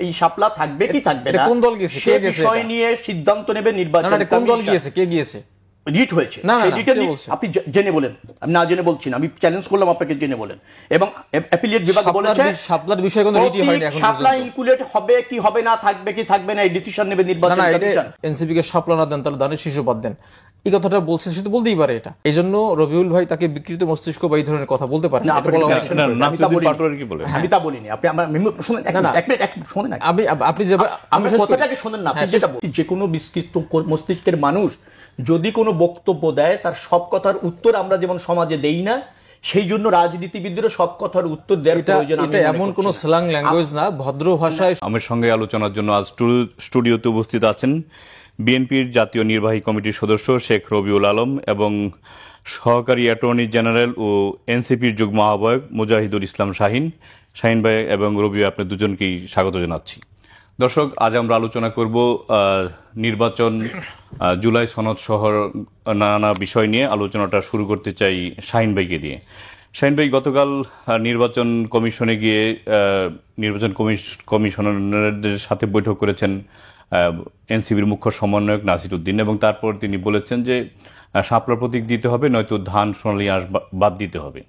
এই শাপলা থাকবে কি থাকবে না কোন দল গিয়েছে, সে বিষয় নিয়ে সিদ্ধান্ত নেবে নির্বাচন। কোন দল গিয়েছে, কে গিয়েছে? রিট হয়েছে, সেই রিটের আপনি জেনে বলেন, আমি না জেনে বলছি না, আমি চ্যালেঞ্জ করলাম আপনাকে জেনে বলেন। এবং অ্যাপিলিয়েট বিভাগ বলেছে শাপলার বিষয়ে কোনো রিটই হয়নি এখন পর্যন্ত। শাপলা ইনকুলেট হবে কি হবে না, থাকবে কি থাকবে না, এই ডিসিশন নেবে নির্বাচন কমিশন। এনসিপি কে শাপলা না দেন তাহলে ধানের শীর্ষ বাদ দেন, এই কথাটা বলছে, সে তো বলতেই পারে এটা। এই জন্য রবিউল ভাই তাকে বিকৃত মস্তিষ্ক বা এই ধরনের কথা বলতে পারে না। আমি তা বলিনি, আপনি আমার শুনেন, শোনেন, আপনি যে কথাটাকে শোনেন না, আপনি যেটা যে কোনো বিকৃত মস্তিষ্কের মানুষ যদি কোনো বক্তব্য দেয় তার সব কথার উত্তর আমরা যেমন সমাজে দেই না, সেই জন্য রাজনীতিবিদদের সব কথার উত্তর দেওয়ার প্রয়োজন এটা এমন কোন স্ল্যাং ল্যাঙ্গুয়েজ না, ভদ্র ভাষায়। আমার সঙ্গে আলোচনার জন্য আজ স্টুডিওতে উপস্থিত আছেন বিএনপির জাতীয় নির্বাহী কমিটির সদস্য শেখ রবিউল আলম এবং সহকারী অ্যাটর্নি জেনারেল ও এনসিপির যুগ্ম আহ্বায়ক মুজাহিদুল ইসলাম শাহিন। শাহিন ভাই এবং রবি, আপনার দুজনকেই স্বাগত জানাচ্ছি। দর্শক, আজ আমরা আলোচনা করব নির্বাচন, জুলাই সনদ সহ নানা বিষয় নিয়ে। আলোচনাটা শুরু করতে চাই শাহিন ভাইকে দিয়ে। শাহিন ভাই, গতকাল নির্বাচন কমিশনে গিয়ে নির্বাচন কমিশনারদের সাথে বৈঠক করেছেন এনসিবির মুখ্য সমন্বয়ক নাসির উদ্দিন, এবং তারপর তিনি বলেছেন যে শাপলা প্রতীক দিতে হবে, নয়তো ধান সোনালী আঁশ বাদ দিতে হবে।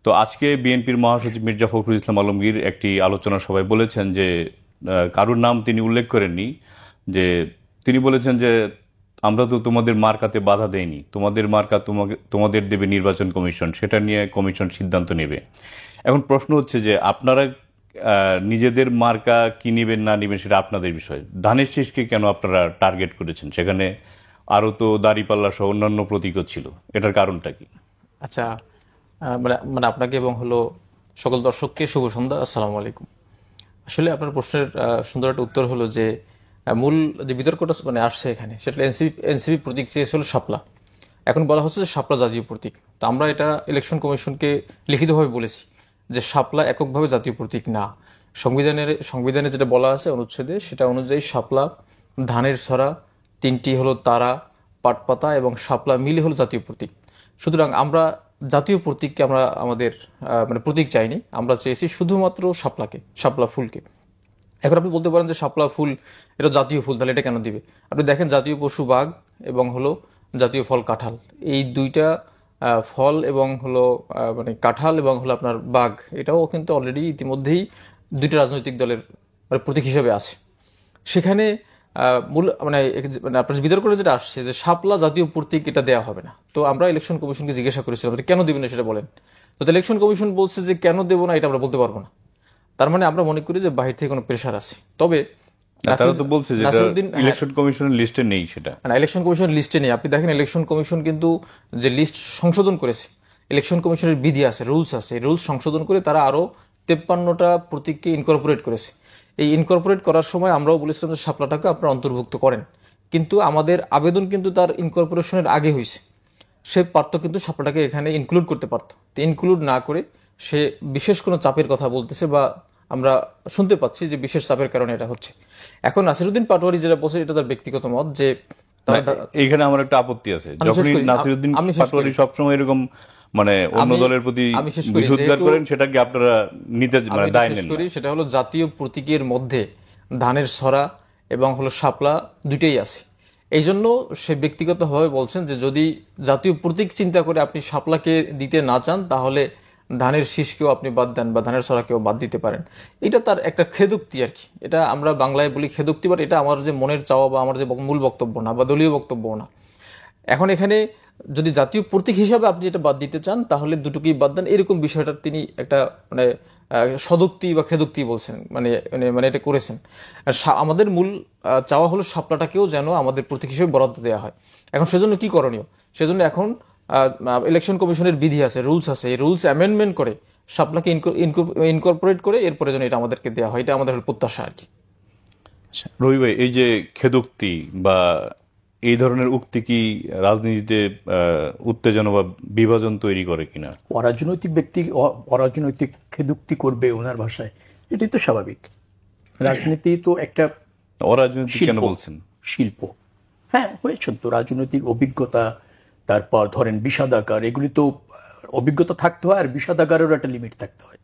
তো আজকে বিএনপির মহাসচিব মির্জা ফখরুল ইসলাম আলমগীর একটি আলোচনা সভায় বলেছেন যে, কারুর নাম তিনি উল্লেখ করেননি, যে তিনি বলেছেন যে আমরা তো তোমাদের মার্কাতে বাধা দেইনি, তোমাদের মার্কা তোমাদের দেবে নির্বাচন কমিশন, সেটা নিয়ে কমিশন সিদ্ধান্ত নেবে। এখন প্রশ্ন হচ্ছে যে আপনারা নিজেদের মার্কা কি নেবেন না নেবেন সেটা আপনাদের বিষয়। ধানের শীষকে কেন আপনারা টার্গেট করেছেন? সেখানে আরো তো দাঁড়িপাল্লা সহ অন্যান্য প্রতীকও ছিল, এটার কারণটা কি? আচ্ছা, মানে আপনাকে এবং সকল দর্শককে শুভ সন্ধ্যা, আসসালামু আলাইকুম। আসলে আপনার প্রশ্নের সুন্দর একটা উত্তর হলো যে মূল যে বিতর্কটা আসছে এখানে, সেটা এনসিপি প্রতীক চেয়েছিল শাপলা। এখন বলা হচ্ছে যে শাপলা জাতীয় প্রতীক। তো আমরা এটা ইলেকশন কমিশনকে লিখিতভাবে বলেছি যে শাপলা এককভাবে জাতীয় প্রতীক না। সংবিধানে যেটা বলা আছে অনুচ্ছেদে, সেটা অনুযায়ী শাপলা, ধানের ছড়া, তিনটি হলো তারা, পাটপাতা এবং শাপলা মিলে হলো জাতীয় প্রতীক। সুতরাং আমরা জাতীয় প্রতীককে আমরা আমাদের প্রতীক চাইনি, আমরা চেয়েছি শুধুমাত্র শাপলাকে, শাপলা ফুলকে। এখন আপনি বলতে পারেন যে শাপলা ফুল এটা জাতীয় ফুল, তাহলে এটা কেন দিবে? আপনি দেখেন, জাতীয় পশু বাঘ এবং জাতীয় ফল কাঁঠাল, এই দুইটা ফল এবং কাঁঠাল এবং আপনার বাঘ, এটাও কিন্তু অলরেডি ইতিমধ্যেই দুইটা রাজনৈতিক দলের প্রতীক হিসেবে আছে। সেখানে মূল আপনার বিতর্ক করে যেটা আসছে যে শাপলা জাতীয় প্রতীক, এটা দেওয়া হবে না। তো আমরা ইলেকশন কমিশনকে জিজ্ঞাসা করেছিলাম কেন দেবেন না সেটা বলেন। তো ইলেকশন কমিশন বলছে যে কেন দেবো না এটা আমরা বলতে পারবো না। তার মানে আমরা মনে করি যে বাহির থেকে কোনো প্রেশার আছে। তবে ইলেকশন কমিশনের লিস্টে নেই, সেটা ইলেকশন কমিশনের লিস্টে নেই। আপনি দেখেন, ইলেকশন কমিশন কিন্তু যে লিস্ট সংশোধন করেছে, ইলেকশন কমিশনের বিধি আছে, রুলস আছে, রুলস সংশোধন করে তারা আরো 53টা প্রতীককে ইনকর্পোরেট করেছে। এই ইনকর্পোরেট করার সময় আমরাও বলেছিলাম যে শাপলাটাকে আপনারা অন্তর্ভুক্ত করেন, কিন্তু আমাদের আবেদন কিন্তু তার ইনকর্পোরেশনের আগে হয়েছে। সে পারত কিন্তু শাপলাটাকে এখানে ইনক্লুড করতে পারত, তো ইনক্লুড না করে সে বিশেষ কোনো চাপের কথা বলতেছে, বা আমরা শুনতে পাচ্ছি যে বিশেষ চাপের কারণে এটা হচ্ছে। এখন নাসিরউদ্দিন পাটোয়ারি যেটা বলছে, এটা তার ব্যক্তিগত মত। যে এইখানে আমার একটা আপত্তি আছে, যখনই নাসিরউদ্দিন পাটোয়ারি সবসময় এরকম অন্য দলের প্রতি বিরোধিতা করেন, সেটাকে আপনারা নিতে দায় নেন না। সেটা হলো জাতীয় প্রতীকের মধ্যে ধানের ছড়া এবং শাপলা দুইটাই আছে। এই জন্য সে ব্যক্তিগতভাবে বলছেন যে যদি জাতীয় প্রতীক চিন্তা করে আপনি শাপলাকে দিতে না চান, তাহলে ধানের শীষকেও আপনি বাদ দেন বা ধানের ছড়াকেও বাদ দিতে পারেন। এটা তার একটা খেদুক্তি আর কি। এটা আমরা বাংলায় বলি খেদুক্তি, বাট এটা আমার যে মনের চাওয়া বা আমার যে মূল বক্তব্য না, বা দলীয় বক্তব্য না। এখন এখানে যদি জাতীয় প্রতীক হিসাবে আপনি এটা বাদ দিতে চান, তাহলে দুটোকেই বাদ দেন, এরকম বিষয়টা তিনি একটা সদুক্তি বা খেদুক্তি বলছেন, এটা করেছেন। আমাদের মূল চাওয়া হলো শাপলাটাকেও যেন আমাদের প্রতীক হিসেবে বরাদ্দ দেওয়া হয়। এখন সেজন্য কি করণীয়? সেজন্য এখন ইলেকশন কমিশনের বিধি আছে, রুলস আছে, এই রুলস অ্যামেন্ডমেন্ট করে শাপলাকে ইনকর্পোরেট করে এরপরে যেন এটা আমাদেরকে দেওয়া হয়, এটা আমাদের প্রত্যাশা আর কি। রবি ভাই, এই যে খেদুক্তি বা এই ধরনের উক্তি কি রাজনীতিতে উত্তেজনা বা বিভাজন তৈরি করে কিনা? অরাজনৈতিক ব্যক্তি অরাজনৈতিক খেদুক্তি করবে ওনার ভাষায়, এটাই তো স্বাভাবিক। রাজনীতি তো একটা অরাজনৈতিক কেন বলছেন? শিল্প। হ্যাঁ, হয়েছে তো রাজনৈতিক অভিজ্ঞতা, তারপর ধরেন বিষাদাগার, এগুলি তো অভিজ্ঞতা থাকতে হয়, আর বিষাদাগারেরও একটা লিমিট থাকতে হয়।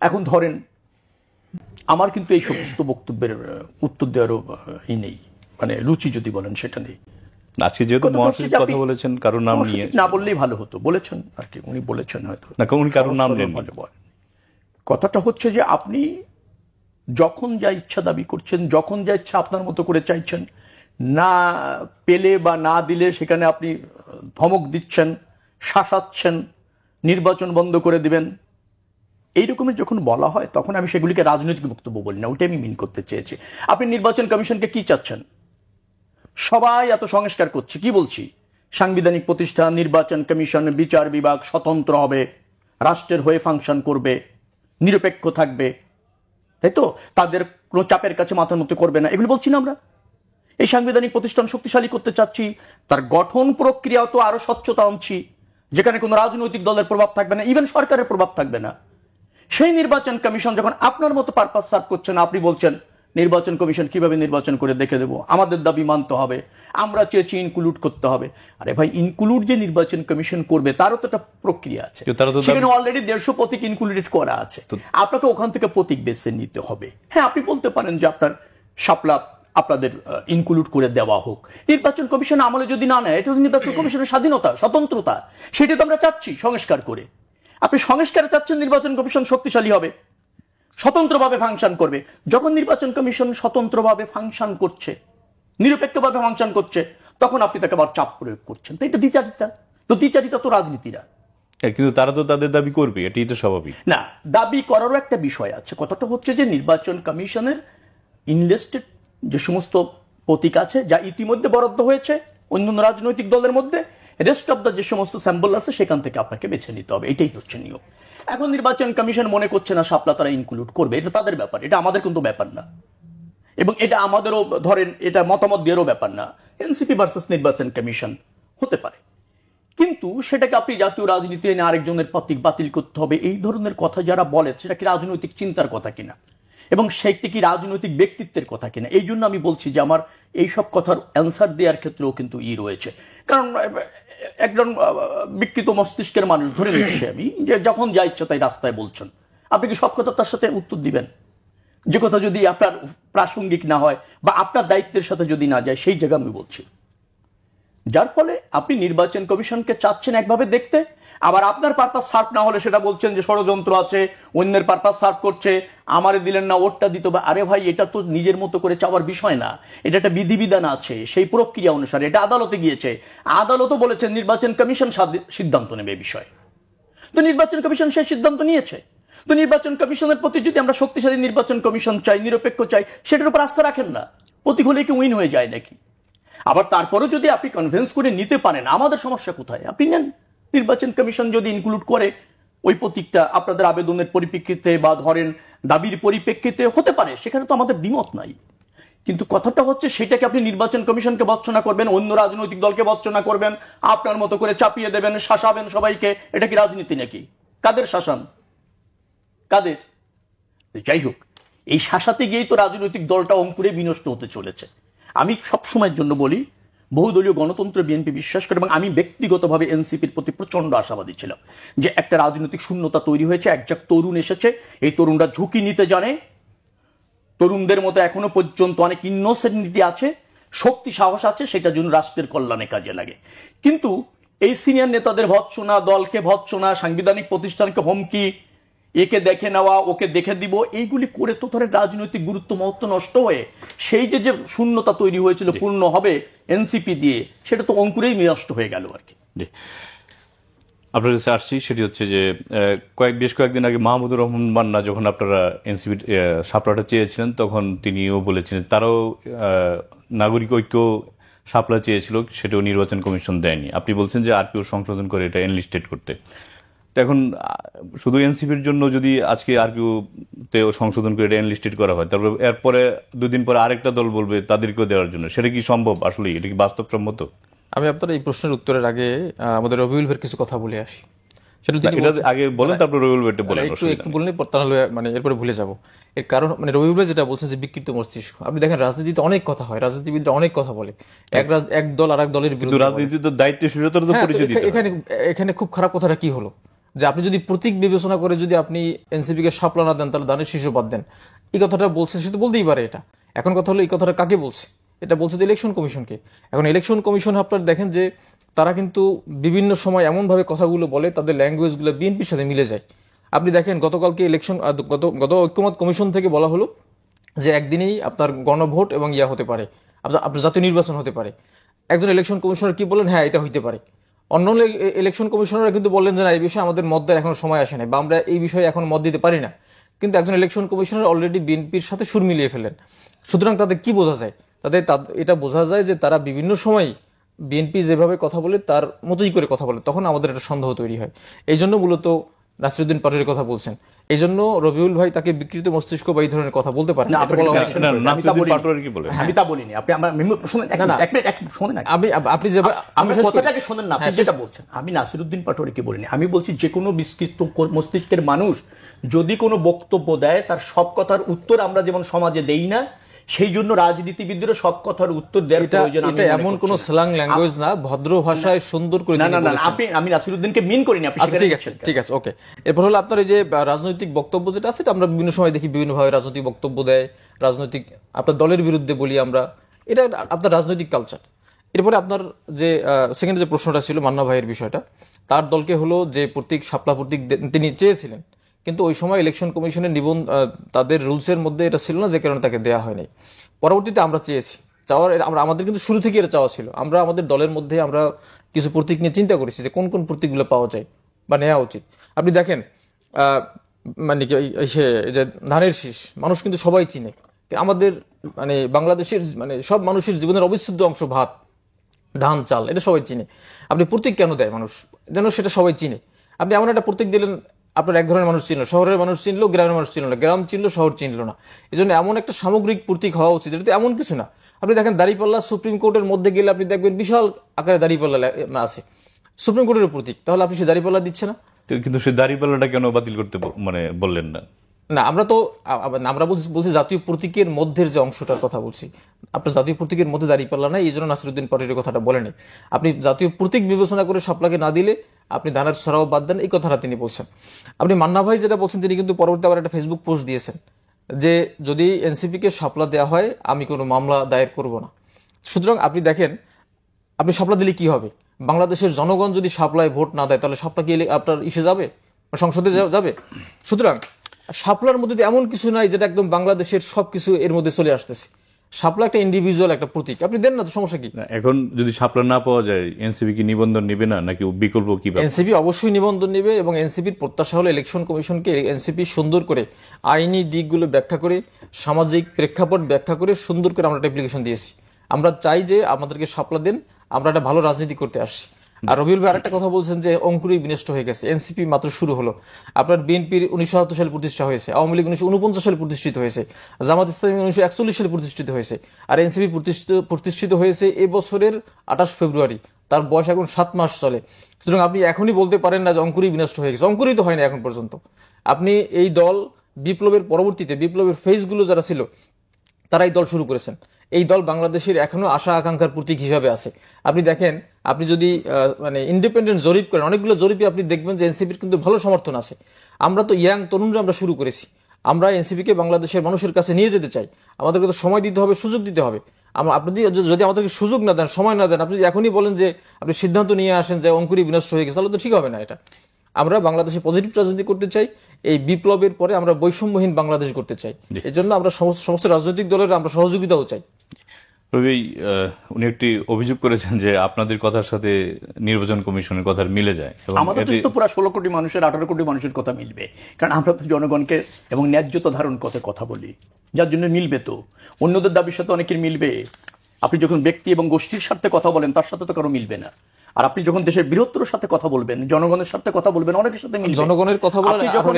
এখন ধরেন আমার কিন্তু এই সমস্ত বক্তব্যের উত্তর দেওয়ারও নেই, মানে রুচি যদি বলেন সেটা নেই। আজকে যেহেতু মহাসচিব কথা বলেছেন কারোর নাম নিয়ে, না বললেই ভালো হতো, বলেছেন আর কি, উনি বলেছেন হয়তো, না উনি কারোর নাম নেন। কথাটা হচ্ছে যে আপনি যখন যা ইচ্ছা দাবি করছেন, যখন যা ইচ্ছা আপনার মতো করে চাইছেন, না পেলে বা না দিলে সেখানে আপনি ধমক দিচ্ছেন, শাসাচ্ছেন, নির্বাচন বন্ধ করে দিবেন, এই রকমের যখন বলা হয় তখন আমি সেগুলিকে রাজনৈতিক বক্তব্য বলি না, ওইটাই আমি মিন করতে চেয়েছি। আপনি নির্বাচন কমিশনকে কি চাচ্ছেন? সবাই এত সংস্কার করছে, কি বলছি, সাংবিধানিক প্রতিষ্ঠান, নির্বাচন কমিশন, বিচার বিভাগ স্বতন্ত্র হবে, রাষ্ট্রের হয়ে ফাংশন করবে, নিরপেক্ষ থাকবে, তাই তো, তাদের কোনো চাপের কাছে মাথার মতো করবে না, এগুলো বলছি না আমরা? এই সাংবিধানিক প্রতিষ্ঠান শক্তিশালী করতে চাচ্ছি, তার গঠন প্রক্রিয়াও তো আরো স্বচ্ছতা আনছি, যেখানে কোনো রাজনৈতিক দলের প্রভাব থাকবে না, ইভেন সরকারের প্রভাব থাকবে না। সেই নির্বাচন কমিশন যখন আপনার মতো পারপাস সার্ভ করছেন, আপনি বলছেন নির্বাচন কমিশন কিভাবে নির্বাচন করে দেখে দেবো, আমাদের দাবি মানতে হবে, আমরা চেয়েছি ইনক্লুড করতে হবে। আরে ভাই, ইনক্লুড যে নির্বাচন কমিশন করবে তারও তো একটা প্রক্রিয়া আছে, সেখানে অলরেডি 150 প্রতীক ইনক্লুডেড করা আছে, আপনাকে ওখান থেকে প্রতীক বেছে নিতে হবে। হ্যাঁ, আপনি বলতে পারেন যে আপনার শাপলা আপনাদের ইনক্লুড করে দেওয়া হোক, নির্বাচন কমিশন আমলে যদি না নেয়, এটা নির্বাচন কমিশনের স্বাধীনতা, স্বতন্ত্রতা, সেটা তো আমরা চাচ্ছি সংস্কার করে। আপনি সংস্কারে চাচ্ছেন নির্বাচন কমিশন শক্তিশালী হবে, স্বতন্ত্রভাবে ফাংশন করবে। যখন নির্বাচন কমিশন স্বতন্ত্রভাবে ফাংশন করছে, নিরপেক্ষভাবে ফাংশন করছে, তখন আপনি তাকে আবার চাপ প্রয়োগ করছেন, তো এটা দ্বিচারিতা, তো দ্বিচারিতা তো রাজনীতিরা। কিন্তু তারা তো তাদের দাবি করবে, এটাই তো স্বাভাবিক। না, দাবি করারও একটা বিষয় আছে। কথাটা হচ্ছে যে নির্বাচন কমিশনের ইনলিস্টেড যে সমস্ত প্রতীক আছে, যা ইতিমধ্যে বরাদ্দ হয়েছে অন্যান্য রাজনৈতিক দলের মধ্যে, রেস্ট অফ দ্য যে সমস্ত স্যাম্পল আছে সেখান থেকে আপনাকে বেছে নিতে হবে, এটাই হচ্ছে নিয়ম। এখন নির্বাচন কমিশন মনে করছে না শাপলা তারা ইনক্লুড করবে, এটা তাদের ব্যাপার, এটা আমাদের কিন্তু ব্যাপার না, এবং এটা আমাদেরও ধরেন এটা মতামত দেওয়ারও ব্যাপার না। এনসিপি ভার্সেস নির্বাচন কমিশন হতে পারে, কিন্তু সেটাকে আপনি জাতীয় রাজনীতি এনে আরেকজনের প্রতীক বাতিল করতে হবে, এই ধরনের কথা যারা বলে, সেটা কি রাজনৈতিক চিন্তার কথা কিনা, এবং সেটি কি রাজনৈতিক ব্যক্তিত্বের কথা কিনা? এই জন্য আমি বলছি যে আমার এইসব কথার অ্যান্সার দেওয়ার ক্ষেত্রেও কিন্তু রয়েছে। কারণ একজন বিকৃত মস্তিষ্কের মানুষ ধরে নিচ্ছি আমি, যে যখন যা ইচ্ছা তাই রাস্তায় বলছেন, আপনি কি সব কথা তার সাথে উত্তর দিবেন? যে কথা যদি আপনার প্রাসঙ্গিক না হয় বা আপনার দায়িত্বের সাথে যদি না যায়, সেই জায়গা আমি বলছি। যার ফলে আপনি নির্বাচন কমিশনকে চাচ্ছেন একভাবে দেখতে, আবার আপনার পারপাস সার্ভ না হলে সেটা বলছেন যে ষড়যন্ত্র আছে, অন্যের পারপাস সার্ভ করছে, আমারে দিলেন না ওরটা দিত। আরে ভাই, এটা তো নিজের মতো করে চাওয়ার বিষয় না, এটা একটা বিধিবিধান আছে, সেই প্রক্রিয়া অনুসারে এটা আদালতে গিয়েছে, আদালতও বলেছেন নির্বাচন কমিশন সিদ্ধান্ত নেবে এই বিষয়ে। তো নির্বাচন কমিশন সেই সিদ্ধান্ত নিয়েছে, তো নির্বাচন কমিশনের প্রতি যদি আমরা শক্তিশালী নির্বাচন কমিশন চাই, নিরপেক্ষ চাই, সেটার উপর আস্থা রাখেন না, প্রতীক হলে কি উইন হয়ে যায় নাকি? আবার তারপরেও যদি আপনি কনভিন্স করে নিতে পারেন, আমাদের সমস্যা কোথায়? আপনি নেন, নির্বাচন কমিশন যদি ইনক্লুড করে ওই প্রতীকটা আপনাদের আবেদনের পরিপ্রেক্ষিতে বা ধরেন দাবির পরিপ্রেক্ষিতে, হতে পারে, সেখানে তো আমাদের দ্বিমত নাই। কিন্তু কথাটা হচ্ছে সেটাকে আপনি নির্বাচন কমিশনকে বর্জনা করবেন, অন্য রাজনৈতিক দলকে বর্জনা করবেন, আপনার মতো করে চাপিয়ে দেবেন, শাসাবেন সবাইকে, এটা কি রাজনীতি নাকি? কাদের শাসান, কাদের? যাই হোক, এই শাসাতে গিয়েই তো রাজনৈতিক দলটা অঙ্কুরে বিনষ্ট হতে চলেছে। আমি সবসময়ের জন্য বলি, বহুদলীয় গণতন্ত্র বিএনপি বিশ্বাস করে, এবং আমি ব্যক্তিগতভাবে এনসিপির প্রতি প্রচন্ড আশাবাদী ছিলাম যে একটা রাজনৈতিক শূন্যতা তৈরি হয়েছে, একজাক তরুণ এসেছে, এই তরুণরা ঝুঁকি নিতে জানে, তরুণদের মতো এখনো পর্যন্ত অনেক ইনোসেন্টিটি আছে, শক্তি সাহস আছে, সেটা জন্য রাষ্ট্রের কল্যাণে কাজে লাগে। কিন্তু এই সিনিয়র নেতাদের ভৎসনা, দলকে ভৎসনা, সাংবিধানিক প্রতিষ্ঠানকে হুমকি, একে দেখে নেওয়া, ওকে দেখে দিব, এইগুলি করে তো ধরে রাজনৈতিক গুরুত্ব মহত্ব নষ্ট হয়ে সেই যে শূন্যতা তৈরি হয়েছিল পূর্ণ হবে এনসিপি দিয়ে, সেটা তো অঙ্কুরেই নষ্ট হয়ে গেল আর কি। আপনার কাছে আসছি, সেটি হচ্ছে যে বেশ কয়েকদিন আগে মাহমুদুর রহমান মান্না যখন আপনারা এনসিপি শাপলাটা চেয়েছিলেন, তখন তিনিও বলেছিলেন তারাও নাগরিক ঐক্য শাপলা চেয়েছিল, সেটাও নির্বাচন কমিশন দেয়নি। আপনি বলছেন যে আরপিও সংশোধন করে এটা এনলিস্টেড করতে। তো এখন শুধু এনসিপির জন্য যদি আজকে আরপিও তে সংশোধন করে এটা এনলিস্টেড করা হয়, তারপরে এরপরে দুদিন পরে আরেকটা দল বলবে তাদেরকেও দেওয়ার জন্য, সেটা কি সম্ভব আসলে? এটা কি বাস্তবসম্মত? আমি আপনার এই প্রশ্নের উত্তরের আগে আমাদের রবিউল ভাইয়ের কিছু কথা বলে আসি। সেটা আগে বলেন, তারপর রবিউল ভাইটা বলেন। একটু বললেন, তাহলে মানে এরপরে ভুলে যাব। এর কারণ মানে রবিউল ভাই যেটা বলছেন যে বিকৃত মস্তিষ্ক, আপনি দেখেন রাজনীতিতে অনেক কথা হয়, রাজনীতিবিদরা অনেক কথা বলে, এক দল আর এক দলের বিরুদ্ধে। রাজনীতিতে দায়িত্বশীলতার তো পরিচয় দিতে হয়। এখানে খুব খারাপ কথাটা কি হলো যে আপনি যদি প্রতীক বিবেচনা করে যদি আপনি এনসিপি কে শাপলা না দেন, তাহলে দানের শীর্ষ বাদ দেন, এই কথাটা বলছে, সে তো বলতেই পারে এটা। এখন কথা হলো এই কথাটা কাকে বলছে? এটা বলছে তো ইলেকশন কমিশনকে। এখন ইলেকশন কমিশন আপনারা দেখেন যে তারা কিন্তু বিভিন্ন সময় এমনভাবে কথাগুলো বলে, তাদের ল্যাঙ্গুয়েজগুলো বিএনপির সাথে মিলে যায়। আপনি দেখেন গতকালকে ইলেকশন গত ঐক্যমত কমিশন থেকে বলা হলো যে একদিনেই আপনার গণভোট এবং ইয়া হতে পারে, আপনার জাতীয় নির্বাচন হতে পারে। একজন ইলেকশন কমিশনার কি বললেন? হ্যাঁ, এটা হইতে পারে। অন্য ইলেকশন কমিশনাররা কিন্তু বললেন যে না, এই বিষয়ে আমাদের মত দেওয়ার এখনো সময় আসে নাই, বা আমরা এই বিষয়ে এখন মত দিতে পারি না। কিন্তু একজন ইলেকশন কমিশনার অলরেডি বিএনপির সাথে সুর মিলিয়ে ফেলেন। সুতরাং তাদের কি বোঝা যায়? এটা বোঝা যায় যে তারা বিভিন্ন সময় বিএনপি যেভাবে কথা বলে তার মতোই করে কথা বলে, তখন আমাদের একটা সন্দেহ তৈরি হয়। এই জন্য মূলত নাসিরউদ্দিন পাটোয়ারির কথা বলছেন, এই জন্য রবিউল ভাই তাকে বিকৃত মস্তিষ্ক বা এই ধরনের কথা বলতে পারেন। না, আপনি নাসিরউদ্দিন পাটোয়ারি কি বলেন? আমি তা বলিনি। আপনি আমার শুনেন, শোনেন, আপনি যে আমি কথাটাকে শোনেন না, আপনি যেটা বলছেন। আমি নাসিরউদ্দিন পাটোয়ারিকে বলিনি। আমি বলছি যে কোনো বিকৃত মস্তিষ্কের মানুষ যদি কোনো বক্তব্য দেয়, তার সব কথার উত্তর আমরা যেমন সমাজে দেই না, সেই জন্য রাজনীতিবিদদের সব কথার উত্তর দেওয়ার প্রয়োজন। এটা এমন কোন স্ল্যাং ল্যাঙ্গুয়েজ না, ভদ্র ভাষায় সুন্দর করে। না, আমি নাসিরউদ্দিনকে মিন করিনি। আপনি ঠিক আছে, ওকে। এরপর হলো আপনার এই যে রাজনৈতিক বক্তব্য যেটা আছে, আমরা বিভিন্ন সময় দেখি বিভিন্ন ভাবে রাজনৈতিক বক্তব্য দেয়, রাজনৈতিক আপনার দলের বিরুদ্ধে বলি আমরা, এটা আপনার রাজনৈতিক কালচার। এরপরে আপনার যে সেকেন্ড যে প্রশ্নটা ছিল মান্না ভাইয়ের বিষয়টা, তার দলকে হলো যে প্রতীক, শাপলা প্রতীক তিনি চেয়েছিলেন, কিন্তু ওই সময় ইলেকশন কমিশনের তাদের রুলসের মধ্যে এটা ছিল না, যে কারণে তাকে দেওয়া হয়নি। পরবর্তীতে আমরা চেয়েছি, আমাদের কিন্তু শুরু থেকে এটা চাওয়া ছিল। আমরা আমাদের দলের মধ্যে আমরা কিছু প্রতীক নিয়ে চিন্তা করেছি যে কোন কোন প্রতীকগুলো পাওয়া যায় বা নেওয়া উচিত। আপনি দেখেন মানে যে ধানের শীষ মানুষ কিন্তু সবাই চিনে, আমাদের মানে বাংলাদেশের মানে সব মানুষের জীবনের অবিচ্ছেদ্য অংশ ভাত, ধান, চাল, এটা সবাই চিনে। আপনি প্রতীক কেন দেয় মানুষ? যেন সেটা সবাই চিনে। আপনি এমন একটা প্রতীক দিলেন, আপনার এক ধরনের মানুষ চিনল, শহরের মানুষ চিনল, গ্রামের মানুষ চিনল না, গ্রাম চিনল, শহর চিনল না। এই জন্য এমন একটা সামগ্রিক প্রতীক হওয়া উচিত। এটা এমন কিছু না। আপনি দেখেন দাঁড়িপাল্লা সুপ্রিম কোর্টের মধ্যে গেলে আপনি দেখবেন বিশাল আকারে দাঁড়িপাল্লা আছে, সুপ্রিম কোর্টের প্রতীক। তাহলে আপনি সে দাঁড়িপাল্লা দিচ্ছে না? কিন্তু সে দাঁড়িপাল্লাটা কেন বাতিল করতে মানে বললেন না? না, আমরা বলছি জাতীয় প্রতীকের মধ্যের যে অংশটার কথা বলছি। আপনার জাতীয় প্রতীকের মধ্যে দাঁড়িপাল্লা নাই, এই জন্য নাসিরউদ্দিন পাটোয়ারির কথাটা বলেনি। আপনি জাতীয় প্রতীক বিবেচনা করে শাপলাকে না দিলে আপনি ধানের ছড়াও বাদ দেন, এই কথাটা তিনি বলছেন। আপনি মান্না ভাই যেটা বলছেন, তিনি কিন্তু পরবর্তী আবার একটা ফেসবুক পোস্ট দিয়েছেন যে যদি এনসিপি কে শাপলা দেওয়া হয় আমি কোনো মামলা দায়ের করব না। সুতরাং আপনি দেখেন, আপনি শাপলা দিলে কি হবে? বাংলাদেশের জনগণ যদি শাপলায় ভোট না দেয়, তাহলে শাপলা কি আপনার ইসে যাবে, সংসদে যাবে? সুতরাং শাপলার মধ্যে এমন কিছু নাই যেটা একদম বাংলাদেশের সবকিছু এর মধ্যে চলে আসতেছে। শাপলা একটা ইন্ডিভিজুয়াল একটা প্রতীক, আপনি দেন না, তো সমস্যা কি? এখন যদি শাপলা না পাওয়া যায়, এনসিপি কি নিবন্ধন নিবে না, নাকি বিকল্প কি? এনসিপি অবশ্যই নিবন্ধন নিবে, এবং এনসিপির প্রত্যাশা হলো ইলেকশন কমিশনকে এনসিপি সুন্দর করে আইনি দিকগুলো ব্যাখ্যা করে, সামাজিক প্রেক্ষাপট ব্যাখ্যা করে সুন্দর করে আমরা একটা অ্যাপ্লিকেশন দিয়েছি। আমরা চাই যে আমাদেরকে শাপলা দেন, আমরা একটা ভালো রাজনীতি করতে আসছি। আর রবিউল ভাই আরেকটা কথা বলছেন যে অঙ্কুরই বিনষ্ট হয়ে গেছে, এনসিপি মাত্র শুরু হলো। আপনার বিএনপির 1977 সালে প্রতিষ্ঠা হয়েছে, আওয়ামী লীগ 1949 সালে প্রতিষ্ঠিত হয়েছে, জামাত ইসলামী 1941 সালে প্রতিষ্ঠিত হয়েছে, আর এনসিপি প্রতিষ্ঠিত হয়েছে এবছরের 28 ফেব্রুয়ারি। তার বয়স এখন 7 মাস চলে। সুতরাং আপনি এখনই বলতে পারেন না যে অঙ্কুরই বিনষ্ট হয়ে গেছে। অঙ্কুরই তো হয় না এখন পর্যন্ত। আপনি এই দল বিপ্লবের পরবর্তীতে, বিপ্লবের ফেজগুলো যারা ছিল তারা এই দল শুরু করেছেন। এই দল বাংলাদেশের এখনো আশা আকাঙ্ক্ষার প্রতীক হিসাবে আছে। আপনি দেখেন, আপনি যদি মানে ইন্ডিপেন্ডেন্ট জরিপ করেন, অনেকগুলো জরিপে আপনি দেখবেন যে এনসিপির কিন্তু ভালো সমর্থন আছে। আমরা তো ইয়াং তরুণরা আমরা শুরু করেছি। আমরা এনসিপিকে বাংলাদেশের মানুষের কাছে নিয়ে যেতে চাই। আমাদেরকে তো সময় দিতে হবে, সুযোগ দিতে হবে। আপনি যদি আমাদেরকে সুযোগ না দেন, সময় না দেন, আপনি যদি এখনই বলেন যে আপনি সিদ্ধান্ত নিয়ে আসেন যে অঙ্কুরই বিনষ্ট হয়ে গেছে, তাহলে তো ঠিক হবে না। এটা আমরা বাংলাদেশে পজিটিভ রাজনীতি করতে চাই। এই বিপ্লবের পরে আমরা বৈষম্যহীন বাংলাদেশ করতে চাই। এই জন্য আমরা সমস্ত রাজনৈতিক দলের আমরা সহযোগিতাও চাই। রবি, উনি একটি অভিযোগ করেছেন যে আপনাদের কথার সাথে নির্বাচন কমিশনের কথা মিলে যায়। আমাদের তো পুরো 16 কোটি মানুষের 18 কোটি মানুষের কথা মিলবে, কারণ আমরা তো জনগণকে এবং ন্যায্যতা ধারণ কথা বলি, যার জন্য মিলবে। তো অন্যদের দাবির সাথে অনেকের মিলবে। আপনি যখন ব্যক্তি এবং গোষ্ঠীর সাথে কথা বলেন, তার সাথে তো কারো মিলবে না। আর আপনি যখন দেশের বৃহত্তর সাথে কথা বলবেন, জনগণের সাথে কথা বলবেন, অনেকের সাথে মিলবে। জনগণের কথা বলা যখন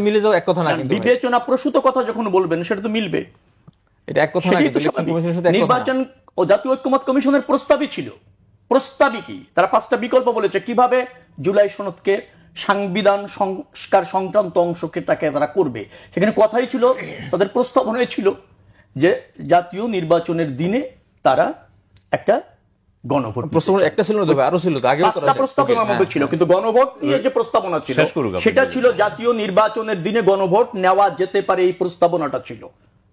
মিলে যাও এক কথা না, কিন্তু বিবেচনা প্রসূত কথা যখন বলবেন সেটা তো মিলবে। এটা এক কথা না, নির্বাচন ও জাতীয় ঐক্যমত কমিশনের প্রস্তাবই ছিল। প্রস্তাবই কি? তারা 5টা বিকল্প বলেছে কিভাবে জুলাই সনদকে সংবিধান সংস্কার সংক্রান্ত অংশকে তারা করবে। সেখানে কথাই ছিল, তাদের প্রস্তাবনায় ছিল যে জাতীয় নির্বাচনের দিনে তারা একটা গণভোট নিতে প্রস্তাবনা চায়। একটা ছিল না, তবে আরো ছিল তো, আগেও করা পাঁচটা যায়। প্রস্তাবনার মধ্যে ছিল, কিন্তু গণভোট নিয়ে যে প্রস্তাবনা ছিল শেষ করুক আপনি। সেটা ছিল জাতীয় নির্বাচনের দিনে গণভোট নেওয়া যেতে পারে, এই প্রস্তাবনাটা ছিল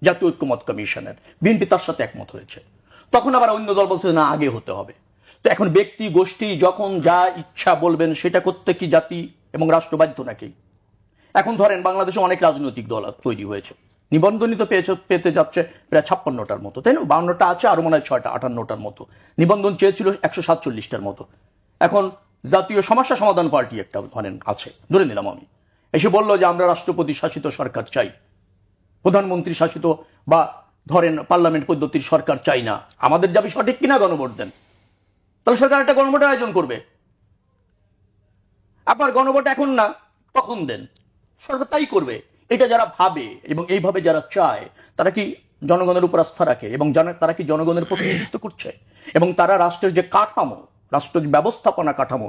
জাতীয় ঐক্যমত কমিশনের। বিএনপি তার সাথে একমত হয়েছে। তখন আবার অন্য দল বলছে না, আগে হতে হবে। তো এখন ব্যক্তি গোষ্ঠী যখন যা ইচ্ছা বলবেন সেটা করতে কি জাতি এবং রাষ্ট্র বাধ্য নাকি? এখন ধরেন বাংলাদেশে অনেক রাজনৈতিক দল তৈরি হয়েছে, নিবন্ধনিত পেতে যাচ্ছে প্রায় 56টার মতো, তাই না? 52টা আছে, আরো মনে হয় 6টা 58টার মতো। নিবন্ধন চেয়েছিল 147টার মতো। এখন জাতীয় সমস্যা সমাধান পার্টি একটা ধরেন আছে, ধরে নিলাম আমি, এসে বললো যে আমরা রাষ্ট্রপতি শাসিত সরকার চাই, প্রধানমন্ত্রী শাসিত বা ধরেন পার্লামেন্ট পদ্ধতির সরকার চাই না। আমাদের দাবি সঠিক কিনা, গণভোট দেন। তাহলে সরকার একটা গণভোটের আয়োজন করবে। আপনার গণভোট এখন না, তখন দেন, সরকার তাই করবে। এটা যারা ভাবে এবং এইভাবে যারা চায়, তারা কি জনগণের উপর আস্থা রাখে এবং তারা কি জনগণের প্রতিনিধিত্ব করছে? এবং তারা রাষ্ট্রের যে কাঠামো, রাষ্ট্রের ব্যবস্থাপনা কাঠামো,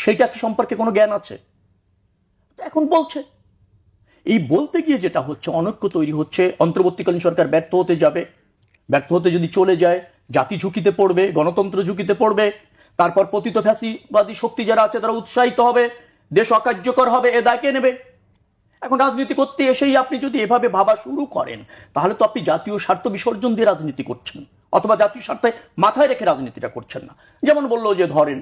সেটা কি সম্পর্কে কোনো জ্ঞান আছে? এখন বলছে, এই বলতে গিয়ে যেটা হচ্ছে, অনৈক্য তৈরি হচ্ছে। অন্তর্বর্তীকালীন সরকার ব্যর্থ হতে যাবে, ব্যর্থ হতে যদি চলে যায়, জাতি ঝুঁকিতে পড়বে, গণতন্ত্র ঝুঁকিতে পড়বে। তারপর পতিত ফ্যাসিবাদী শক্তি যারা আছে তারা উৎসাহিত হবে, দেশ অকার্যকর হবে, এ দায় কে নেবে? এখন রাজনীতি করতে এসেই আপনি যদি এভাবে ভাবা শুরু করেন, তাহলে তো আপনি জাতীয় স্বার্থ বিসর্জন দিয়ে রাজনীতি করছেন, অথবা জাতীয় স্বার্থে মাথায় রেখে রাজনীতিটা করছেন না। যেমন বললো যে ধরেন,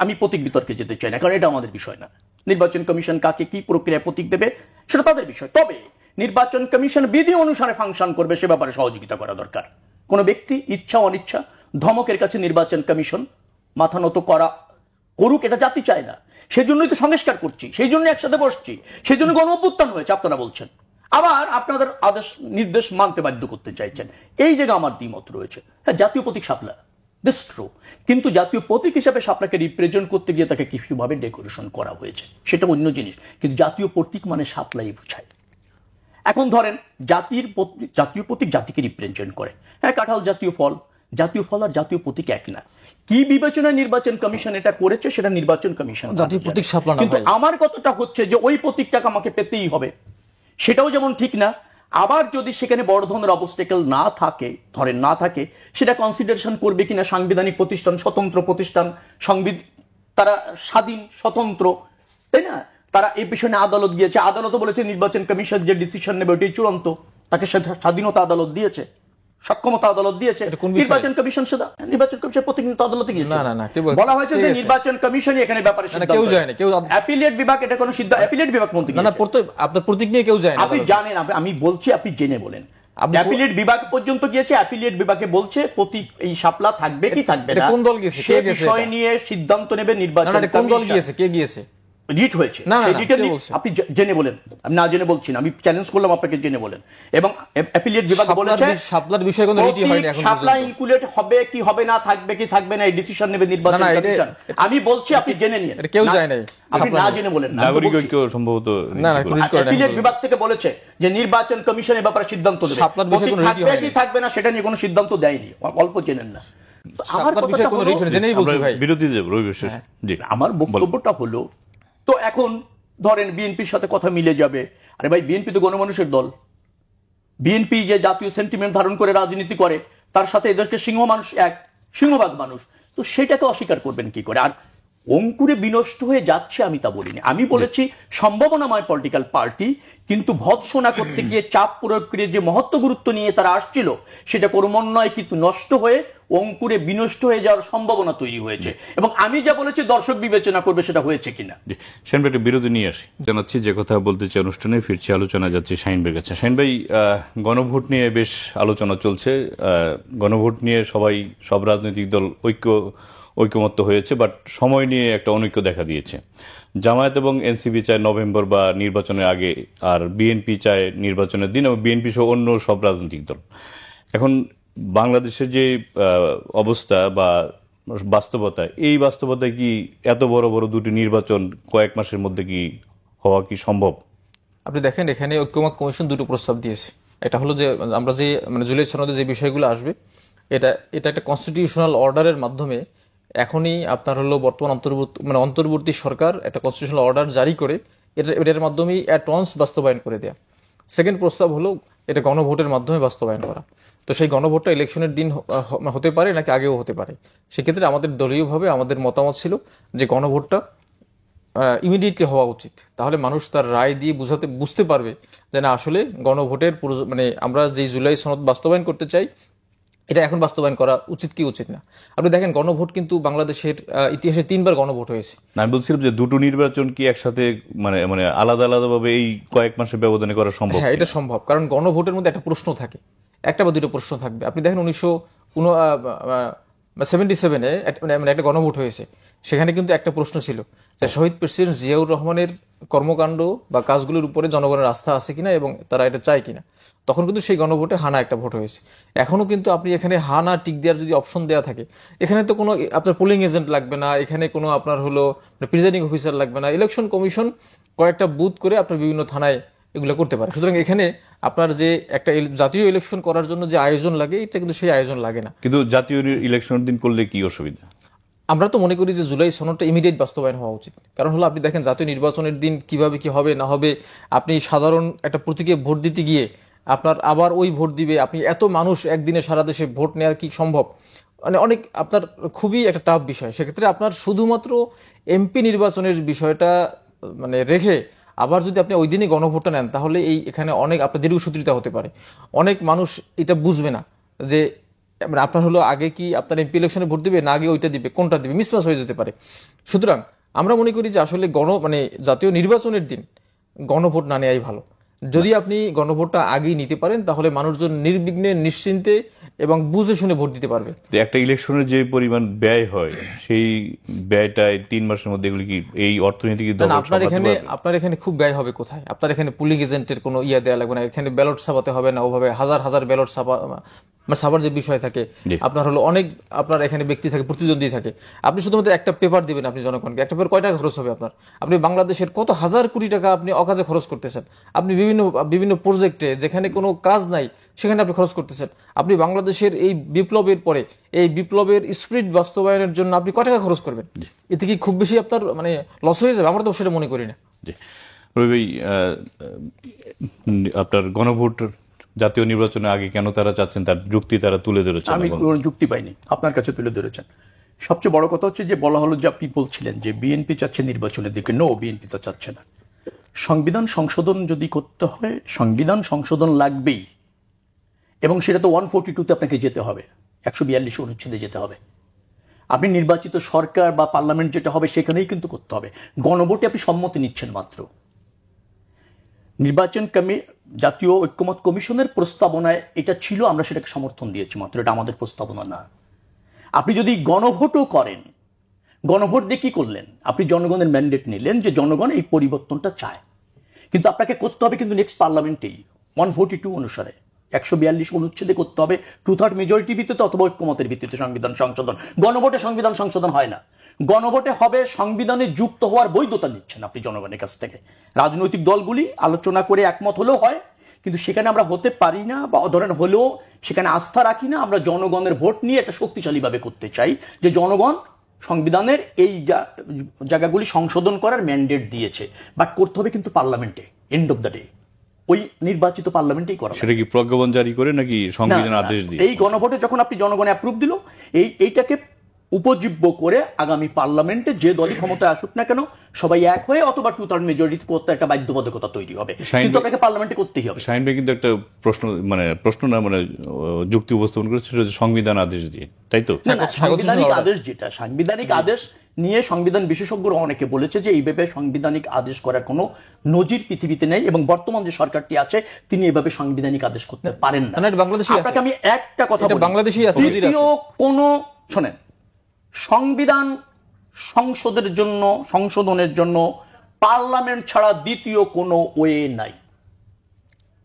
আমি প্রতীক বিতর্কে যেতে চাই না, কারণ এটা আমাদের বিষয় না। নির্বাচন কমিশন কাকে কি প্রক্রিয়ায় প্রতীক দেবে সেটা তাদের বিষয়। তবে নির্বাচন কমিশন বিধি অনুসারে ফাংশন করবে, সে ব্যাপারে সহযোগিতা করা দরকার। কোন ব্যক্তি ইচ্ছা অনিচ্ছা ধমকের কাছে নির্বাচন কমিশন মাথা নত করুক, এটা জাতি চায় না। সেজন্যই তো সংস্কার করছি, সেই জন্য একসাথে বসছি, সেই জন্য গণ অভ্যুত্থান হয়েছে আপনারা বলছেন। আবার আপনাদের আদেশ নির্দেশ মানতে বাধ্য করতে চাইছেন। এই জায়গায় আমার দ্বিমত রয়েছে। হ্যাঁ, জাতীয় প্রতীক শাপলা, দিস ট্রু, কিন্তু জাতীয় প্রতীক হিসাবে শাপলাকে রিপ্রেজেন্ট করতে গিয়ে তাকে কিছুভাবে ডেকোরেশন করা হয়েছে, সেটা অন্য জিনিস। কিন্তু জাতীয় প্রতীক মানে শাপলাই বোঝায়। এখন ধরেন জাতীয় প্রতীক জাতিকে রিপ্রেজেন্ট করে। হ্যাঁ, কাঁঠাল জাতীয় ফল, জাতীয় ফল আর জাতীয় প্রতীক এক না। কি বিবেচনায় নির্বাচন কমিশন এটা করেছে সেটা নির্বাচন কমিশন জাতীয় প্রতীক শাপলা না, কিন্তু ভাই। আমার কথাটা হচ্ছে যে ওই প্রতীকটাকে আমাকে পেতেই হবে, সেটাও যেমন ঠিক না। আবার যদি সেখানে বড় ধরনের অবস্টেকেল না থাকে, ধরেন না থাকে, সেটা কনসিডারেশন করবে কিনা সাংবিধানিক প্রতিষ্ঠান, স্বতন্ত্র প্রতিষ্ঠান, তারা স্বাধীন স্বতন্ত্র, তাই না? তারা এই বিষয়ে আদালত গিয়েছে, আদালতও বলেছে নির্বাচন কমিশন যে ডিসিশন নেবে ওইটাই চূড়ান্ত। তাকে স্বাধীনতা আদালত দিয়েছে, সক্ষমতা আদালত দিয়েছে। এটা কোন বিষয়ে? নির্বাচন কমিশন প্রতিনিধিত্ব আদালতে গিয়েছে। না, না, না, কে বলছে? বলা হয়েছে যে কে গেছে? নির্বাচন কমিশনই এখানে ব্যাপারে সিদ্ধান্ত কেউ নেবে। যায় না, কেউ অ্যাপিলেট বিভাগ এটা কোনো সিদ্ধান্ত, অ্যাপিলেট বিভাগ মন্ত্রী না, না, আপনার প্রতীক নিয়ে কেউ যায় না। আপনি জানেন, আমি বলছি, আপনি জেনে বলেন। আপনি অ্যাপিলেট বিভাগ পর্যন্ত গিয়েছে, অ্যাপিলেট বিভাগে বলছে প্রতীক এই শাপলা থাকবে কি থাকবে এটা না, কোন দল গিয়েছে? সে কে গেছে বিষয় এটা? নিয়ে সিদ্ধান্ত নেবে না, নির্বাচন না, এটা কোন দল কমিশন। গিয়েছে? কে গিয়েছে? রিট হয়েছে, না, না, সেই না, রিটের কে বলছে? আপনি জেনে বলেন, আমি না জেনে বলছি না, আমি চ্যালেঞ্জ করলাম আপনাকে, জেনে বলেন। এবং অ্যাপিলেট বিভাগ বলেছে শাপলার বিষয়ে কোনো রিটই হয়নি এখন শাপলা পর্যন্ত। ইনকুলেট হবে কি হবে না, থাকবে কি থাকবে না, এই ডিসিশন নেবে নির্বাচন না, না, কমিশন। আমি বলছি, আপনি জেনে নিন। এটা কেউ যায় নাই। আপনি শাপলা না নেই। জেনে বলেন না, আমি তো নাগরিক বলছি। ঐক্য সম্ভবত না, না, করে। রিট করে নাই। অ্যাপিলেট বিভাগ থেকে বলেছে যে নির্বাচন কমিশন এ ব্যাপারে সিদ্ধান্ত দেবে। শাপলার বিষয়ে কোনো থাকবে রীতি কি হয়নি। থাকবে না সেটা নিয়ে কোনো সিদ্ধান্ত দেয়নি, অল্প জেনেন না। তো আমার শাপলার বিষয়ে কথাটা কোনো হলো, রিট হয়নি, জেনেই বলছি আমরা ভাই। বিরতি দেব রবি বিশ্বাস। জি, আমার বক্তব্যটা হলো, তো এখন ধরেন বিএনপির সাথে কথা মিলে যাবে। আরে ভাই, বিএনপি তো গণমানুষের দল। বিএনপি যে জাতীয় সেন্টিমেন্ট ধারণ করে রাজনীতি করে, তার সাথে এদেরকে সিংহভাগ মানুষ, তো সেটাকে অস্বীকার করবেন কি করে? আর অঙ্কুরে বিনষ্ট হয়ে যাচ্ছে আমি তা বলিনি, আমি বলেছি সম্ভাবনাময় পলিটিক্যাল পার্টি, কিন্তু ভৎসনা করতে গিয়ে চাপ প্রয়োগ করে যে মহত্ব গুরুত্ব নিয়ে তারা আসছিল, সেটা ক্রমান্বয়ে কিন্তু নষ্ট হয়ে অঙ্কুরে বিনষ্ট হয়ে যাওয়ার সম্ভাবনা তৈরি হয়েছে। এবং আমি যা বলেছি দর্শক বিবেচনা করবে সেটা হয়েছে কিনা। জি, শাহিন ভাই, একটু বিরতি নিয়ে আসি। জানাচ্ছি যে কথা বলতে চাই অনুষ্ঠানে ফিরছি, আলোচনা যাচ্ছে শাহিন ভাইয়ের কাছে। শাহিন ভাই, গণভোট নিয়ে বেশ আলোচনা চলছে। গণভোট নিয়ে সব রাজনৈতিক দল ঐকমত্য হয়েছে, বাট সময় নিয়ে একটা অনৈক্য দেখা দিয়েছে। জামায়াত এবং এনসিপি চায় নভেম্বর বা নির্বাচনের আগে, আর বিএনপি চায় নির্বাচনের দিন, এবং বিএনপি সহ অন্য সব রাজনৈতিক দল। এখন বাংলাদেশের যে অবস্থা বা বাস্তবতা, এই বাস্তবতায় কি এত বড় বড় দুটি নির্বাচন কয়েক মাসের মধ্যে কি হওয়া কি সম্ভব? আপনি দেখেন, এখানে ঐক্যমত কমিশন দুটো প্রস্তাব দিয়েছে। এটা হলো যে আমরা যে জুলাই সনদে যে বিষয়গুলো আসবে, এটা একটা কনস্টিটিউশনাল অর্ডারের মাধ্যমে এখনই আপনার হলো বর্তমান অন্তর্বর্তী সরকার একটা কনস্টিটিউশনাল অর্ডার জারি করে এটার মাধ্যমে অ্যাট ওয়ান্স বাস্তবায়ন করে দেয়া। সেকেন্ড প্রস্তাব হলো এটা গণভোটের মাধ্যমে বাস্তবায়ন করা। তো সেই গণভোটটা ইলেকশনের দিন হতে পারে নাকি আগেও হতে পারে। সেক্ষেত্রে আমাদের দলীয়ভাবে আমাদের মতামত ছিল যে গণভোটটা ইমিডিয়েটলি হওয়া উচিত। তাহলে মানুষ তার রায় দিয়ে বুঝতে পারবে যে না আসলে গণভোটের মানে আমরা যে জুলাই সনদ বাস্তবায়ন করতে চাই এটা এখন বাস্তবায়ন করা উচিত কি উচিত না। আপনি দেখেন গণভোট কিন্তু বাংলাদেশের ইতিহাসে 3বার গণভোট হয়েছে। আমি বলছিলাম যে দুটো নির্বাচন কি একসাথে মানে মানে আলাদা আলাদা ভাবে এই কয়েক মাসের ব্যবধানে করা সম্ভব? হ্যাঁ, এটা সম্ভব, কারণ গণভোটের মধ্যে একটা প্রশ্ন থাকে, একটা বা দুটো প্রশ্ন থাকবে। আপনি দেখেন 1977-এ মানে একটা গণভোট হয়েছে, সেখানে কিন্তু একটা প্রশ্ন ছিল যে শহীদ প্রেসিডেন্ট জিয়াউর রহমানের কর্মকাণ্ড বা কাজগুলোর উপরে জনগণের আস্থা আছে কিনা এবং তারা এটা চায় কিনা। তখন কিন্তু সেই গণভোটে হানা একটা ভোট হয়েছে। এখনো কিন্তু আপনি এখানে হানা টিক দেওয়ার যদি অপশন দেওয়া থাকে, এখানে তো কোনো আপনার পোলিং এজেন্ট লাগবে না, এখানে কোনো আপনার হলো প্রিজাইডিং অফিসার লাগবে না। ইলেকশন কমিশন কয়েকটা বুথ করে আপনার বিভিন্ন থানায় এগুলো করতে পারে। সুতরাং এখানে আপনার যে একটা জাতীয় ইলেকশন করার জন্য যে আয়োজন লাগে, এটা কিন্তু সেই আয়োজন লাগে না। কিন্তু জাতীয় ইলেকশনের দিন করলে কি অসুবিধা? আমরা তো মনে করি যে জুলাই সনদটা ইমিডিয়েট বাস্তবায়ন হওয়া উচিত। কারণ হলো আপনি দেখেন জাতীয় নির্বাচনের দিন কিভাবে কি হবে না হবে, আপনি সাধারণ একটা প্রতীকে ভোট দিতে গিয়ে আপনার আবার ওই ভোট দিবে, আপনি এত মানুষ একদিনে সারা দেশে ভোট নেওয়ার কি সম্ভব? মানে অনেক আপনার খুবই একটা টাফ বিষয়। সেক্ষেত্রে আপনার শুধুমাত্র এমপি নির্বাচনের বিষয়টা মানে রেখে আবার যদি আপনি ওই দিনই গণভোটটা নেন, তাহলে এখানে অনেক আপনার দীর্ঘসূত্রিতা হতে পারে। অনেক মানুষ এটা বুঝবে না যে মানে আপনার হলো আগে কি আপনার এমপি ইলেকশনে ভোট দিবে না আগে ওইটা দিবে, কোনটা দিবে, মিসম্যাচ হয়ে যেতে পারে। সুতরাং আমরা মনে করি যে আসলে মানে জাতীয় নির্বাচনের দিন গণভোট না নেওয়াই ভালো। যদি আপনি গণভোটটা আগেই নিতে পারেন, তাহলে মানুষজন নির্বিঘ্নে নিশ্চিন্তে এবং বুঝে শুনে ভোট দিতে পারবে। একটা ইলেকশনের যে পরিমাণ ব্যয় হয়, সেই ব্যয়টায় 3 মাসের মধ্যে এগুলি কি এই অর্থনৈতিক আপনার এখানে খুব ব্যয় হবে কোথায়? আপনার এখানে পুলিং এজেন্টের কোনো দেওয়া লাগবে না, এখানে ব্যালট ছাপাতে হবে না, ওভাবে হাজার হাজার ব্যালট ছাপার যে বিষয় থাকে, আপনার হলো অনেক আপনার এখানে ব্যক্তি থাকে, প্রতিদ্বন্দ্বী থাকে। আপনি শুধুমাত্র একটা পেপার দিবেন আপনি জনগণকে, একটা পেপার কয় টাকা খরচ হবে আপনার? আপনি বাংলাদেশের কত হাজার কোটি টাকা আপনি অকাজে খরচ করতেছেন। আপনি বিভিন্ন প্রজেক্টে যেখানে কোনো কাজ নাই সেখানে আপনি খরচ করতেছেন। আপনি বাংলাদেশের এই বিপ্লবের পরে এই বিপ্লবের স্পিরিট বাস্তবায়নের জন্য আপনি কয় টাকা খরচ করবেন? এতে কি খুব বেশি আপনার মানে লস হয়ে যাবে? আমরা তো সেটা মনে করি না। রবি ভাই, আপনার গণভোট জাতীয় নির্বাচনের আগে কেন তারা চাচ্ছেন, তার যুক্তি তারা তুলে ধরেছেন? আমি কোনো যুক্তি পাইনি, আপনার কাছে তুলে ধরেছেন। সবচেয়ে বড় কথা হচ্ছে যে বলা হলো যে আপনি বলছিলেন যে বিএনপি চাচ্ছে নির্বাচনের দিকে। নো, বিএনপি তো চাচ্ছে না। সংবিধান সংশোধন যদি করতে হয়, সংবিধান সংশোধন লাগবেই, এবং সেটা তো 142-তে আপনাকে যেতে হবে, 142 অনুচ্ছেদে যেতে হবে। আপনি নির্বাচিত সরকার বা পার্লামেন্ট যেটা হবে সেখানেই কিন্তু করতে হবে। গণভোটে আপনি সম্মতি নিচ্ছেন মাত্র। নির্বাচন জাতীয় ঐক্যমত কমিশনের প্রস্তাবনায় এটা ছিল, আমরা সেটাকে সমর্থন দিয়েছি মাত্র, এটা আমাদের প্রস্তাবনা না। আপনি যদি গণভোটও করেন, গণভোট দিয়ে কি করলেন? আপনি জনগণের ম্যান্ডেট নিলেন যে জনগণ এই পরিবর্তনটা চায়, কিন্তু আপনাকে করতে হবে কিন্তু নেক্সট পার্লামেন্টেই 142 অনুসারে 142 অনুচ্ছেদে করতে হবে, 2/3 মেজরিটি ভিত্তিতে অথবা ঐক্যমতের ভিত্তিতে সংবিধান সংশোধন। গণভোটে সংবিধান সংশোধন হয় না। গণভোটে হবে সংবিধানে যুক্ত হওয়ার বৈধতা নিচ্ছেন আপনি জনগণের কাছ থেকে। রাজনৈতিক দলগুলি আলোচনা করে একমত হলেও হয়, কিন্তু সেখানে আমরা হতে পারি না, বা ধরেন হলেও সেখানে আস্থা রাখি না। আমরা জনগণের ভোট নিয়ে এটা শক্তিশালীভাবে করতে চাই যে জনগণ সংবিধানের এই জায়গাগুলি সংশোধন করার ম্যান্ডেট দিয়েছে, বাট করতে হবে কিন্তু পার্লামেন্টে, এন্ড অফ দ্য ডে ওই নির্বাচিত পার্লামেন্টেই করা। সেটা কি প্রজ্ঞাপন জারি করে নাকি সংবিধান আদেশ দিয়ে? এই গণভোটে যখন আপনি জনগণ অ্যাপ্রুভ দিল, এইটাকে উপজীব্য করে আগামী পার্লামেন্টে যে দলই ক্ষমতায় আসুক না কেন সবাই এক হয়ে অথবা 2/3 মেজরিটি করতে একটা বাধ্যবাধকতা তৈরি হবে, কিন্তু আপনাকে পার্লামেন্টে করতেই হবে। শাহিন ভাই কিন্তু একটা প্রশ্ন না মানে যুক্তি উপস্থাপন করেছে সংবিধান আদেশ দিয়ে, তাই তো? সাংবিধানিক আদেশ, যেটা সাংবিধানিক আদেশ নিয়ে সংবিধান বিশেষজ্ঞরা অনেকে বলেছে যে এইভাবে সাংবিধানিক আদেশ করার কোনো নজির পৃথিবীতে নেই, এবং বর্তমান যে সরকারটি আছে তিনি এভাবে সাংবিধানিক আদেশ করতে পারেন না। আপনাকে আমি একটা কথা বলি, বাংলাদেশই আছে, কোনো শোনেন, সংবিধান সংশোধনের জন্য পার্লামেন্ট ছাড়া দ্বিতীয় কোনো ওয়ে নাই।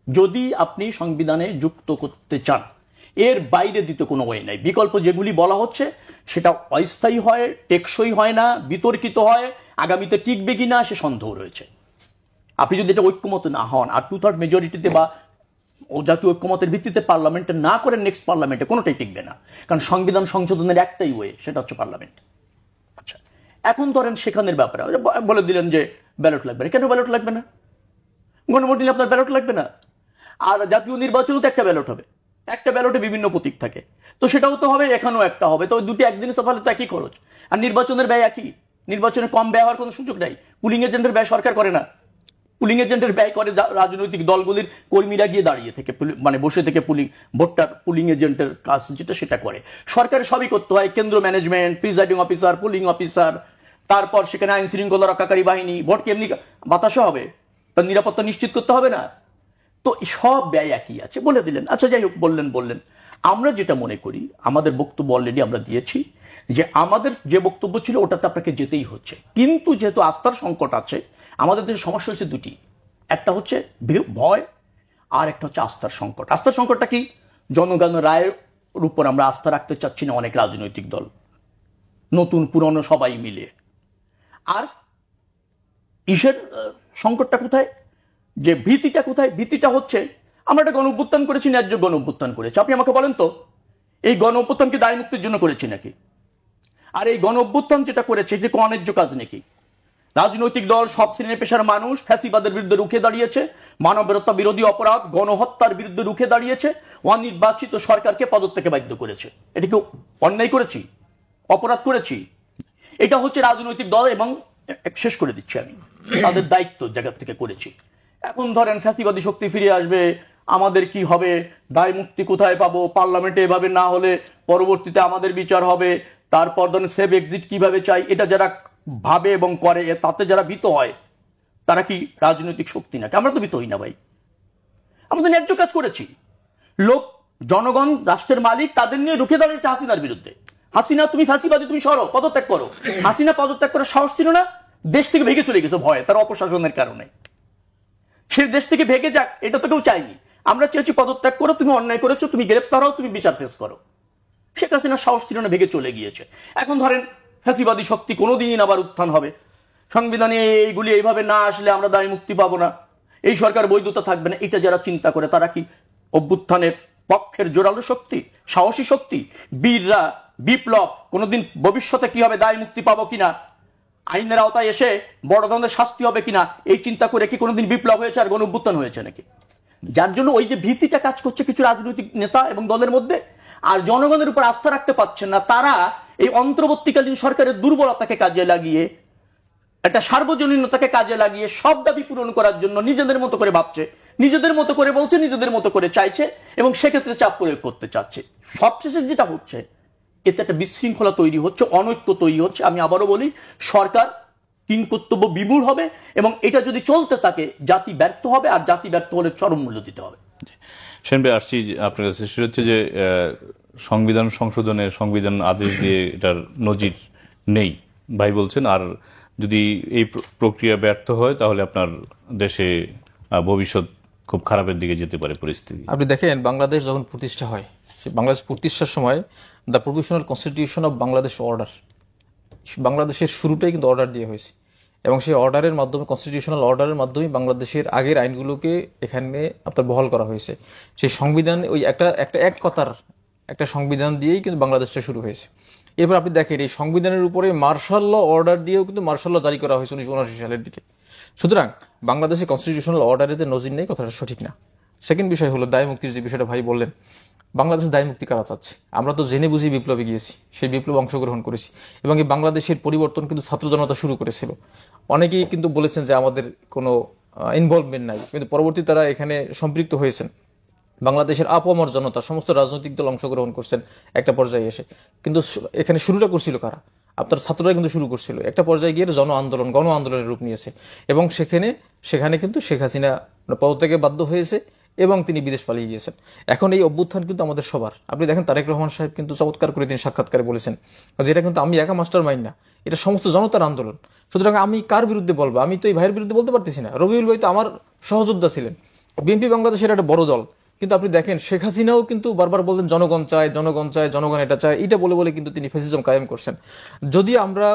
যদি আপনি সংবিধানে যুক্ত করতে চান, এর বাইরে দ্বিতীয় কোনো ওয়ে নাই। বিকল্প যেগুলি বলা হচ্ছে সেটা অস্থায়ী হয়, টেকসই হয় না, বিতর্কিত হয়, আগামীতে টিকবে কিনা সে সন্দেহ রয়েছে। আপনি যদি এটা ঐক্যমত না হন আর 2/3 মেজরিটিতে বা জাতীয় ঐক্যমতের ভিত্তিতে পার্লামেন্টে না করেন, নেক্সট পার্লামেন্টে কোনোটাই টিকবে না, কারণ সংবিধান সংশোধনের একটাই ওয়ে, সেটা হচ্ছে পার্লামেন্ট। আচ্ছা, এখন ধরেন সেখানের ব্যাপারে বলে দিলেন যে ব্যালট লাগবে না। কেন ব্যালট লাগবে না? গণভোট নিলে আপনার ব্যালট লাগবে না। আর জাতীয় নির্বাচনও তো একটা ব্যালট হবে, একটা ব্যালটে বিভিন্ন প্রতীক থাকে, তো সেটাও তো হবে, এখানেও একটা হবে, তো দুটি একদিনে সফল তো একই খরচ, আর নির্বাচনের ব্যয় একই, নির্বাচনে কম ব্যয় হওয়ার কোনো সুযোগ নাই। পুলিং এজেন্টের ব্যয় সরকার করে না, পুলিং এজেন্টের ব্যয় করে রাজনৈতিক দলগুলির কর্মীরা গিয়ে দাঁড়িয়ে থেকে মানে বসে থেকে ভোটটার পুলিং এজেন্টের কাজ যেটা সেটা করে। সরকারের সবই করতে হয়, কেন্দ্র management, presiding officer, pulling officer, তারপর সেখানে আইন শৃঙ্খলা রক্ষাকারী বাহিনী, ভোট কেমনি বাতাসে হবে, তার নিরাপত্তা নিশ্চিত করতে হবে না? তো সব ব্যয় একই আছে বলে দিলেন। আচ্ছা যাই হোক, বললেন। আমরা যেটা মনে করি, আমাদের বক্তব্য অলরেডি আমরা দিয়েছি, যে আমাদের যে বক্তব্য ছিল ওটাতে আপনাকে যেতেই হচ্ছে, কিন্তু যেহেতু আস্থার সংকট আছে, আমাদের দেশের সমস্যা হচ্ছে দুটি, একটা হচ্ছে ভয় আর একটা হচ্ছে আস্থার সংকট। আস্থার সংকটটা কি? জনগণের রায়ের উপর আমরা আস্থা রাখতে চাচ্ছি না অনেক রাজনৈতিক দল, নতুন পুরনো সবাই মিলে। আর ইসের সংকটটা কোথায়, যে ভীতিটা কোথায়? ভীতিটা হচ্ছে আমরা একটা গণ অভ্যুত্থান করেছি, ন্যায্য গণ অভ্যুত্থান করেছি। আপনি আমাকে বলেন তো, এই গণ অভ্যুত্থান কি দায় মুক্তির জন্য করেছি নাকি? আর এই গণ অভ্যুত্থান যেটা করেছে এটা অন্যায্য কাজ নাকি? রাজনৈতিক দল, সব শ্রেণীর পেশার মানুষ ফ্যাসিবাদের বিরুদ্ধে রুখে দাঁড়িয়েছে, মানবতা বিরোধী অপরাধ, গণহত্যার বিরুদ্ধে রুখে দাঁড়িয়েছে, অনির্বাচিত সরকারকে পদত্যাগে বাধ্য করেছে। এটা কি অন্যায় করেছি, অপরাধ করেছি? এটা হচ্ছে রাজনৈতিক দল, এবং শেষ করে দিচ্ছি আমি, তাদের দায়িত্ব জায়গা থেকে করেছি। এখন ধরেন ফ্যাসিবাদী শক্তি ফিরে আসবে, আমাদের কি হবে, দায় মুক্তি কোথায় পাবো, পার্লামেন্টে এভাবে না হলে পরবর্তীতে আমাদের বিচার হবে, তারপর ধরেন সেভ এক্সিট কিভাবে চাই, এটা যারা ভাবে এবং করে, তাতে যারা ভীত হয়, তারা কি রাজনৈতিক শক্তি নাকি? আমরা তো ভীত হই না ভাই, আমরা তো ন্যায্য কাজ করেছি। লোক, জনগণ, রাষ্ট্রের মালিক, তাদের নিয়ে রুখে দাঁড়িয়েছে হাসিনার বিরুদ্ধে। হাসিনা তুমি ফাঁসিবাদী, তুমি সরো, পদত্যাগ করো। হাসিনা পদত্যাগ করার সাহস ছিল না, দেশ থেকে ভেগে চলে গেছে ভয়ে, তার অপশাসনের কারণে। সে দেশ থেকে ভেগে যাক, এটা তো কেউ চাইনি। আমরা চেয়েছি পদত্যাগ করো, তুমি অন্যায় করেছো, তুমি গ্রেপ্তার হও, তুমি বিচার ফেস করো। শেখ হাসিনার সাহস ছিল না, ভেগে চলে গিয়েছে। এখন ধরেন ফ্যাসিবাদী শক্তি কোনোদিন আবার উত্থান হবে, সংবিধানে এইগুলি এইভাবে না আসলে আমরা দায় মুক্তি পাবো না, এই সরকার বৈধতা থাকবে না, এটা যারা চিন্তা করে তারা কি অভ্যুত্থানের পক্ষের জোরালো শক্তি, সাহসী শক্তি? বীররা, বিপ্লব কোনোদিন ভবিষ্যতে কি হবে, দায় মুক্তি পাবো কিনা, আইনের আওতায় এসে বড় ধরনের শাস্তি হবে কিনা, এই চিন্তা করে কি কোনোদিন বিপ্লব হয়েছে আর গণ অভ্যুত্থান হয়েছে নাকি? যার জন্য ওই যে ভীতিটা কাজ করছে কিছু রাজনৈতিক নেতা এবং দলের মধ্যে, আর জনগণের উপর আস্থা রাখতে পারছেন না, তারা এই অন্তর্বর্তীকালীন সরকারের দুর্বলতাকে কাজে লাগিয়ে, একটা সার্বজনীনতাকে কাজে লাগিয়ে সব দাবি পূরণ করার জন্য নিজেদের মতো করে ভাবছে, নিজেদের মতো করে বলছে, নিজেদের মতো করে চাইছে, এবং সেক্ষেত্রে চাপ প্রয়োগ করতে চাচ্ছে। সবশেষে যেটা হচ্ছে, এতে একটা বিশৃঙ্খলা তৈরি হচ্ছে, অনৈক্য তৈরি হচ্ছে। আমি আবারও বলি, সরকার কিংকর্তব্য বিমূঢ় হবে, এবং এটা যদি চলতে থাকে জাতি ব্যর্থ হবে, আর জাতি ব্যর্থ হলে চরম মূল্য দিতে হবে। সেন ভাই, আসছি আপনার কাছে। সেটা হচ্ছে যে সংবিধান সংশোধনের, সংবিধান আদেশ দিয়ে এটার নজির নেই ভাই বলছেন, আর যদি এই প্রক্রিয়া ব্যর্থ হয় তাহলে আপনার দেশে ভবিষ্যৎ খুব খারাপের দিকে যেতে পারে পরিস্থিতি। আপনি দেখেন, বাংলাদেশ যখন প্রতিষ্ঠা হয়, বাংলাদেশ প্রতিষ্ঠার সময় the provisional constitution of Bangladesh order, বাংলাদেশের শুরুটাই কিন্তু অর্ডার দিয়ে হয়েছে, এবং সেই অর্ডারের মাধ্যমে, কনস্টিটিউশনাল অর্ডারের মাধ্যমে বাংলাদেশের আগের আইনগুলোকে এখানে আপনার বহাল করা হয়েছে। সেই সংবিধান, ওই এক কথার একটা সংবিধান দিয়েই কিন্তু বাংলাদেশটা শুরু হয়েছে। এরপর আপনি দেখেন, এই সংবিধানের উপরে মার্শাল ল অর্ডার দিয়েও কিন্তু মার্শাল ল জারি করা হয়েছে 1979 সালের দিকে। সুতরাং বাংলাদেশে কনস্টিটিউশনাল অর্ডারের যে নজির নেই, কথাটা সঠিক না। সেকেন্ড বিষয় হলো দায় মুক্তির যে বিষয়টা ভাই বললেন, বাংলাদেশের দায় মুক্তি কারা চাচ্ছে? আমরা তো জেনে বুঝি বিপ্লবে গিয়েছি, সেই বিপ্লবে অংশগ্রহণ করেছি, এবং এই বাংলাদেশের পরিবর্তন কিন্তু ছাত্র জনতা শুরু করেছিল। অনেকেই কিন্তু বলেছেন যে আমাদের কোনো ইনভলভমেন্ট নাই, কিন্তু পরবর্তী তারা এখানে সম্পৃক্ত হয়েছেন। বাংলাদেশের আপামর জনতা, সমস্ত রাজনৈতিক দল অংশগ্রহণ করছেন একটা পর্যায়ে এসে, কিন্তু এখানে শুরুটা করছিল কারা? আপনার ছাত্ররা কিন্তু শুরু করছিল। একটা পর্যায়ে গিয়ে গণ আন্দোলনের রূপ নিয়েছে, এবং সেখানে কিন্তু শেখ হাসিনা পদত্যাগে বাধ্য হয়েছে, এবং তিনি বিদেশ পালিয়ে গিয়েছেন। এখন এই অভ্যুত্থান কিন্তু আমাদের সবার। আপনি দেখেন, তারেক রহমান সাহেব কিন্তু চমৎকার করে তিনি সাক্ষাৎকারে বলেছেন যে এটা কিন্তু আমি একা মাস্টার মাইন্ড না, এটা সমস্ত জনতার আন্দোলন। সুতরাং আমি কার বিরুদ্ধে বলবো? আমি তো এই ভাইয়ের বিরুদ্ধে বলতে পারতেছি না। রবিউল ভাই তো আমার সহযোদ্ধা ছিলেন। বিএনপি বাংলাদেশের একটা বড় দল, কিন্তু আপনি দেখেন শেখ হাসিনাও কিন্তু বারবার বলতেন জনগণ চায়, জনগণ এটা চায়, এটা বলে বলে কিন্তু তিনি ফ্যাসিজম কায়েম করছেন। যদি আমরা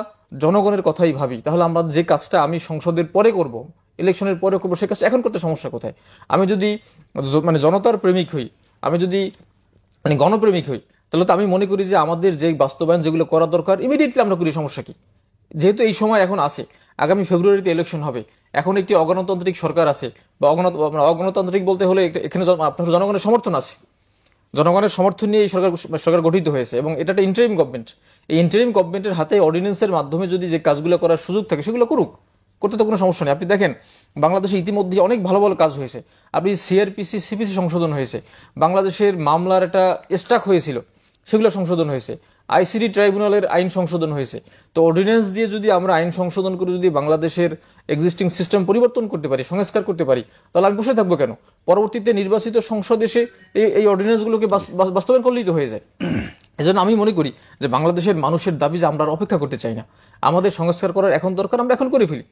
জনগণের কথাই ভাবি, তাহলে আমরা যে কাজটা আমি সংসদের পরে করব, ইলেকশনের পরে করবো, সে কাজটা এখন করতে সমস্যা কোথায়? আমি যদি জনতার প্রেমিক হই, আমি যদি গণপ্রেমিক হই, তাহলে তো আমি মনে করি যে আমাদের যে বাস্তবায়ন যেগুলো করা দরকার ইমিডিয়েটলি আমরা করি, সমস্যা কি? যেহেতু এই সময় এখন আছে, আগামী ফেব্রুয়ারিতে ইলেকশন হবে, এখন একটি অগণতান্ত্রিক সরকার আছে, বা অগণতান্ত্রিক বলতে হলে এখানে আপনার জনগণের সমর্থন আছে, জনগণের সমর্থন নিয়ে এই সরকার গঠিত হয়েছে, এবং এটা একটা ইন্টারিম গভর্নমেন্ট। এই ইন্টারিম গভর্নমেন্টের হাতে অর্ডিন্যান্সের মাধ্যমে যদি যে কাজগুলো করার সুযোগ থাকে সেগুলো করুক, করতে তো কোনো সমস্যা নেই। আপনি দেখেন বাংলাদেশে ইতিমধ্যে অনেক ভালো ভালো কাজ হয়েছে। আপনি সিআরপিসি সিপিসি সংশোধন হয়েছে, বাংলাদেশের মামলার একটা স্টাক হয়েছিল সেগুলো সংশোধন হয়েছে, আইসিডি ট্রাইব্যুনালের আইন সংশোধন হয়েছে। তো অর্ডিন্যান্স দিয়ে যদি আমরা আইন সংশোধন করে যদি বাংলাদেশের এক্সিস্টিং সিস্টেম পরিবর্তন করতে পারি, সংস্কার করতে পারি, তাহলে আমি বসে থাকবো কেন? পরবর্তীতে নির্বাচিত সংসদ এসে এই অর্ডিন্যান্সগুলোকে বাস্তবায়ন করলেই তো হয়ে যায়। এজন্য আমি মনে করি যে বাংলাদেশের মানুষের দাবি যে আমরা আর অপেক্ষা করতে চাই না, আমাদের সংস্কার করার এখন দরকার, আমরা এখন করে ফেলি।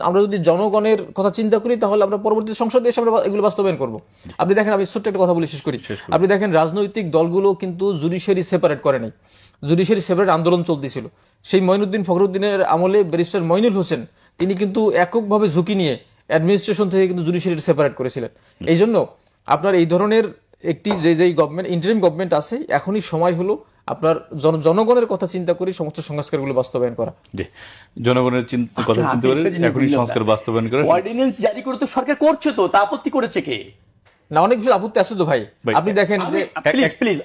আমরা যদি জনগণের কথা চিন্তা করি, তাহলে আমরা পরবর্তী সংসদে এসে আমরা এগুলো বাস্তবায়ন করবো। আপনি দেখেন, আমি ছোট্ট একটা কথা বলে শেষ করি। আপনি দেখেন রাজনৈতিক দলগুলো কিন্তু জুডিশিয়ারি সেপারেট করে নাই, জুডিশিয়ারি সেপারেট আন্দোলন চলতেছিল। সেই মঈনুদ্দিন ফখরুদ্দিনের আমলে ব্যারিস্টার মইনুল হোসেন তিনি কিন্তু এককভাবে ঝুঁকি নিয়ে অ্যাডমিনিস্ট্রেশন থেকে কিন্তু জুডিশিয়ারি সেপারেট করেছিলেন। এই জন্য আপনার এই ধরনের একটি যে গভর্নমেন্ট, ইন্টারিম গভর্নমেন্ট আছে, এখনই সময় হলো আপনার জনগণের কথা চিন্তা করে সমস্ত সংস্কারগুলো বাস্তবায়ন করা। জনগণের কথা চিন্তা করে এখনই সংস্কার বাস্তবায়ন করা। অর্ডিন্যান্স জারি করে তো সরকার করছে, তো তা আপত্তি করেছে কে? না, অনেক কিছু আপত্তি আছে তো ভাই। আপনি দেখেন, প্লিজ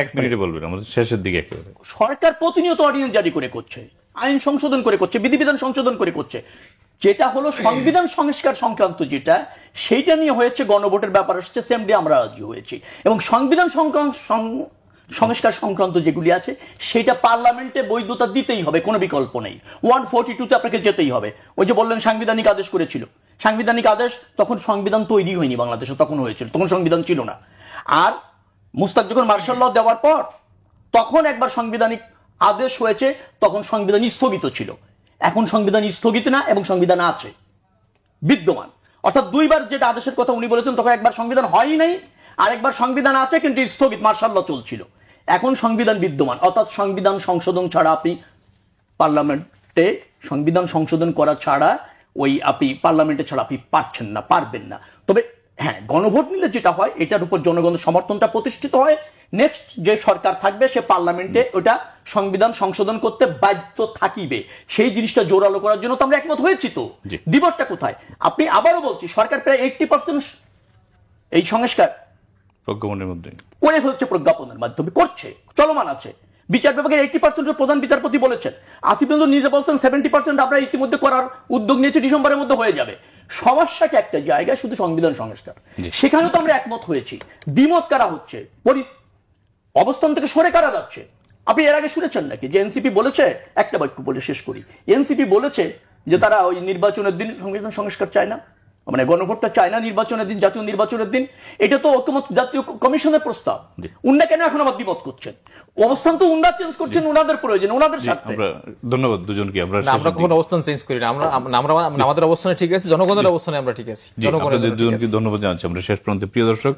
এক মিনিটে বলবেন, আমাদের শেষের দিকে। সরকার প্রতিনিয়ত অর্ডিন্যান্স জারি করে করছে, আইন সংশোধন করে করছে, বিধিবিধান সংশোধন করে করছে। যেটা হলো সংবিধান সংস্কার সংক্রান্ত যেটা, সেইটা নিয়ে হয়েছে গণভোটের ব্যাপার আসছে, সেমডি আমরা রাজি হয়েছি। এবং সংবিধান সংস্কার সংক্রান্ত যেগুলি আছে সেটা পার্লামেন্টে বৈধতা দিতেই হবে, কোনো বিকল্প নেই। 142-তে আপনাকে যেতেই হবে। ওই যে বললেন সাংবিধানিক আদেশ করেছিল, সাংবিধানিক আদেশ তখন সংবিধান তৈরি হয়নি বাংলাদেশে, তখন হয়েছিল, তখন সংবিধান ছিল না। আর মুস্তাক যখন মার্শাল ল দেওয়ার পর তখন একবার সাংবিধানিক আদেশ হয়েছে, তখন সংবিধান স্থগিত ছিল। এখন সংবিধান স্থগিত না, এবং সংবিধান আছে বিদ্যমান। অর্থাৎ দুইবার যেটা আদেশের কথা উনি বলেছেন, তখন একবার সংবিধান হয়ই নাই, আর একবার সংবিধান আছে কিন্তু স্থগিত, মার্শাল ল চলছিল। এখন সংবিধান বিদ্যমান, অর্থাৎ সংবিধান সংশোধন ছাড়া আপনি পার্লামেন্টে সংবিধান সংশোধন করা ছাড়া আপনি পার্লামেন্টে ছাড়া আপনি পারবেন না। তবে হ্যাঁ, গণভোট নিলে যেটা হয়, এটার উপর জনগণের সমর্থনটা প্রতিষ্ঠিত হয়। নেক্সট যে সরকার থাকবে সে পার্লামেন্টে ওটা সংবিধান সংশোধন করতে বাধ্য থাকিবে। সেই জিনিসটা জোরালো করার জন্য তো আমরা একমত হয়েছি। তো দ্বিমতটা কোথায়? আপনি আবারও বলছি, সরকার প্রায় 80% এই সংস্কার প্রজ্ঞাপনের মধ্যে করে ফেলছে, প্রজ্ঞাপনের মাধ্যমে করছে, চলমান আছে। বিচার বিভাগের 80% প্রধান বিচারপতি বলেছেন, আসিফ নজরুল নিজে বলছেন 70% আমরা ইতিমধ্যে করার উদ্যোগ নিয়েছি, ডিসেম্বরের মধ্যে হয়ে যাবে। সমস্যাটা একটা জায়গায় শুধু সংবিধান সংস্কার, সেখানেও তো আমরা একমত হয়েছি। দ্বিমত কারা হচ্ছে, অবস্থান থেকে সরে কারা যাচ্ছে? আপনি এর আগে শুনেছেন নাকি যে এনসিপি বলেছে, একটা বাক্য বলে শেষ করি, এনসিপি বলেছে যে তারা ওই নির্বাচনের দিন সংবিধান সংস্কার চায় না, মানে গণভোটটা চায় না নির্বাচনের দিন, জাতীয় নির্বাচনের দিন। এটা তো ঐক্যমত জাতীয় কমিশনের প্রস্তাব। উন্না কেন এখন আবার দ্বিমত করছেন? অবস্থান তো উন্না চেঞ্জ করছেন ওনাদের প্রয়োজন, ওনাদের স্বার্থে। ধন্যবাদ দুজনকে। আমরা কোনো অবস্থান চেঞ্জ করি না, আমরা আমাদের অবস্থানে ঠিক আছে, জনগণের অবস্থানে আমরা ঠিক আছি। জনগণের দুজনকে ধন্যবাদ জানাচ্ছি। আমরা শেষ পর্যন্ত প্রিয় দর্শক